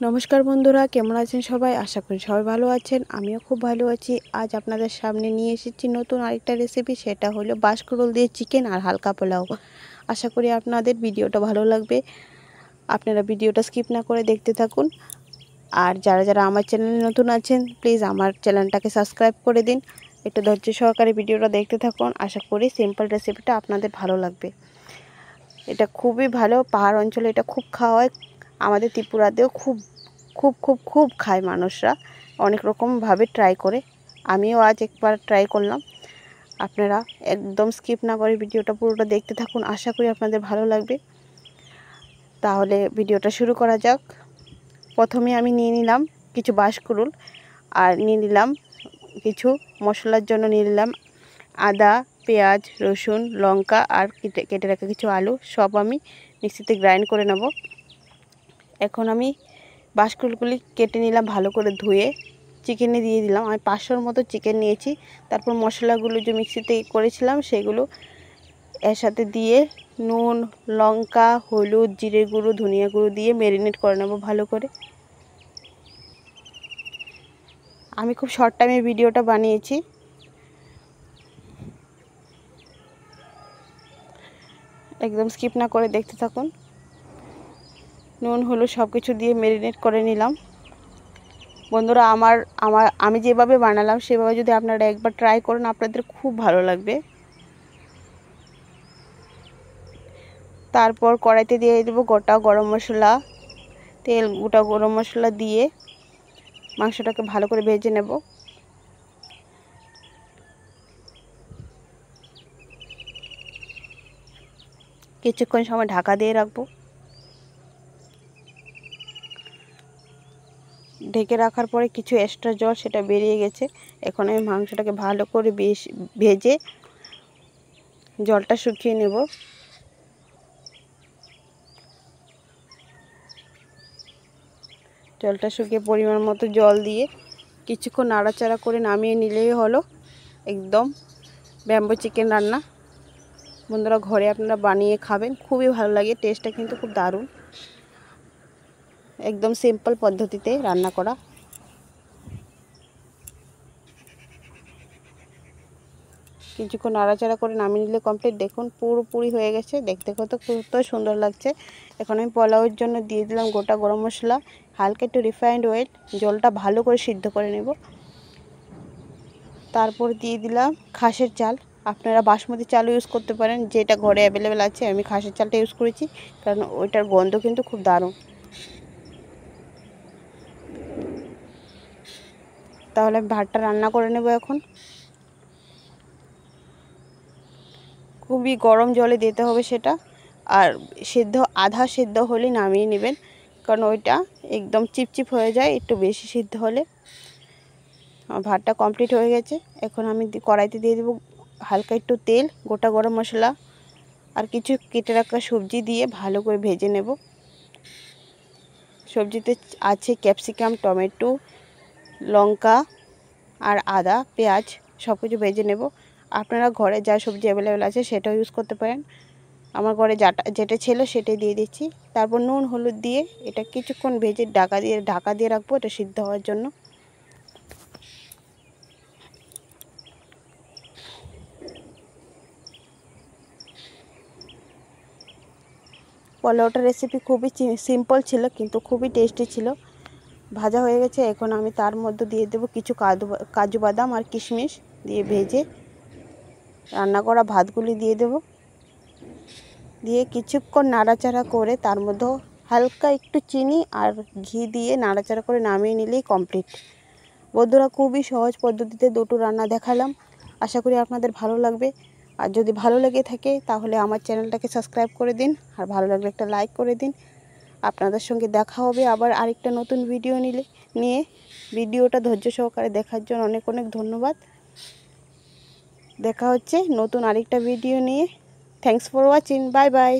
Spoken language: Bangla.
নমস্কার বন্ধুরা, কেমন আছেন সবাই? আশা করি সবাই ভালো আছেন। আমিও খুব ভালো আছি। আজ আপনাদের সামনে নিয়ে এসেছি নতুন আরেকটা রেসিপি, সেটা হলো বাঁশকুড়ুল দিয়ে চিকেন আর হালকা পোলাও। আশা করি আপনাদের ভিডিওটা ভালো লাগবে। আপনারা ভিডিওটা স্কিপ না করে দেখতে থাকুন। আর যারা যারা আমার চ্যানেলে নতুন আছেন, প্লিজ আমার চ্যানেলটাকে সাবস্ক্রাইব করে দিন। একটু ধৈর্য সহকারে ভিডিওটা দেখতে থাকুন। আশা করি সিম্পল রেসিপিটা আপনাদের ভালো লাগবে। এটা খুবই ভালো, পাহাড় অঞ্চলে এটা খুব খাওয়া হয়। আমাদের ত্রিপুরাতেও খুব খুব খুব খুব খায় মানুষরা, অনেক রকমভাবে ট্রাই করে। আমিও আজ একবার ট্রাই করলাম। আপনারা একদম স্কিপ না করে ভিডিওটা পুরোটা দেখতে থাকুন। আশা করি আপনাদের ভালো লাগবে। তাহলে ভিডিওটা শুরু করা যাক। প্রথমে আমি নিয়ে নিলাম কিছু বাঁশকুড়ুল, আর নিয়ে নিলাম কিছু মশলার জন্য নিয়ে নিলাম আদা, পেঁয়াজ, রসুন, লঙ্কা আর কেটে রাখা কিছু আলু। সব আমি মিক্সিতে গ্রাইন্ড করে নেব। এখন আমি বাঁশকুড়ুলগুলি কেটে নিলাম, ভালো করে ধুয়ে চিকেনে দিয়ে দিলাম। আমি 500-র মতো চিকেন নিয়েছি। তারপর মশলাগুলো যে মিক্সিতে করেছিলাম সেগুলো এর সাথে দিয়ে নুন, লঙ্কা, হলুদ, জিরে গুঁড়ো, ধনিয়া গুঁড়ো দিয়ে ম্যারিনেট করে নেব ভালো করে। আমি খুব শর্ট টাইমে ভিডিওটা বানিয়েছি। একদম স্কিপ না করে দেখতে থাকুন। নুন, হলুদ সব কিছু দিয়ে ম্যারিনেট করে নিলাম। বন্ধুরা, আমি যেভাবে বানালাম সেভাবে যদি আপনারা একবার ট্রাই করেন, আপনাদের খুব ভালো লাগবে। তারপর কড়াইতে দিয়ে দেবো গোটা গরম মশলা, তেল, গোটা গরম মশলা দিয়ে মাংসটাকে ভালো করে ভেজে নেব। কিছুক্ষণ সময় ঢাকা দিয়ে রাখবো। ঢেকে রাখার পরে কিছু এক্সট্রা জল সেটা বেরিয়ে গেছে। এখন আমি মাংসটাকে ভালো করে ভেজে জলটা শুকিয়ে নেব। জলটা শুকিয়ে পরিমাণ মতো জল দিয়ে কিছুক্ষণ নাড়াচাড়া করে নামিয়ে নিলেই হলো একদম ব্যাম্বো চিকেন রান্না। বন্ধুরা, ঘরে আপনারা বানিয়ে খাবেন, খুবই ভালো লাগে। টেস্টটা কিন্তু খুব দারুণ, একদম সিম্পল পদ্ধতিতে রান্না করা। কিছুক্ষণ নাড়াচাড়া করে নামিয়ে নিলে কমপ্লিট। দেখুন পুরোপুরি হয়ে গেছে, দেখতে কত সুন্দর লাগছে। এখন আমি পোলাওয়ের জন্য দিয়ে দিলাম গোটা গরম মশলা, হালকা একটু রিফাইন্ড অয়েল। জলটা ভালো করে সিদ্ধ করে নেব। তারপর দিয়ে দিলাম খাসের চাল। আপনারা বাসমতি চালও ইউজ করতে পারেন, যেটা ঘরে অ্যাভেলেবেল আছে। আমি খাসের চালটা ইউজ করেছি, কারণ ওইটার গন্ধ কিন্তু খুব দারুণ। তাহলে আমি ভাতটা রান্না করে নেব। এখন খুবই গরম জলে দিতে হবে সেটা, আর আধা সেদ্ধ হলে নামিয়ে নেবেন, কারণ ওইটা একদম চিপচিপ হয়ে যায় একটু বেশি সিদ্ধ হলে। ভাতটা কমপ্লিট হয়ে গেছে। এখন আমি কড়াইতে দিয়ে দেবো হালকা একটু তেল, গোটা গরম মশলা আর কিছু কেটে রাখা সবজি দিয়ে ভালো করে ভেজে নেব। সবজিতে আছে ক্যাপসিকাম, টমেটো, লঙ্কা আর আদা, পেঁয়াজ সব কিছু ভেজে নেব। আপনারা ঘরে যা সবজি অ্যাভেলেবেল আছে সেটাও ইউজ করতে পারেন। আমার ঘরে যেটা ছিল সেটাই দিয়ে দিচ্ছি। তারপর নুন, হলুদ দিয়ে এটা কিছুক্ষণ ভেজে ঢাকা দিয়ে রাখবো, এটা সিদ্ধ হওয়ার জন্য। পোলাওটার রেসিপি খুবই সিম্পল ছিল, কিন্তু খুবই টেস্টি ছিল। ভাজা হয়ে গেছে। এখন আমি তার মধ্যে দিয়ে দেবো কিছু কাজু বাদাম আর কিশমিশ দিয়ে ভেজে রান্না করা ভাতগুলি দিয়ে দেব। দিয়ে কিছুক্ষণ নাড়াচাড়া করে তার মধ্যে হালকা একটু চিনি আর ঘি দিয়ে নাড়াচাড়া করে নামিয়ে নিলেই কমপ্লিট। বন্ধুরা, খুবই সহজ পদ্ধতিতে দুটো রান্না দেখালাম। আশা করি আপনাদের ভালো লাগবে। আর যদি ভালো লেগে থাকে তাহলে আমার চ্যানেলটাকে সাবস্ক্রাইব করে দিন, আর ভালো লাগলে একটা লাইক করে দিন। আপনাদের সঙ্গে দেখা হবে আবার আরেকটা নতুন ভিডিও নিয়ে। ভিডিওটা ধৈর্য সহকারে দেখার জন্য অনেক অনেক ধন্যবাদ। দেখা হচ্ছে নতুন আরেকটা ভিডিও নিয়ে। Thanks for watching. Bye bye.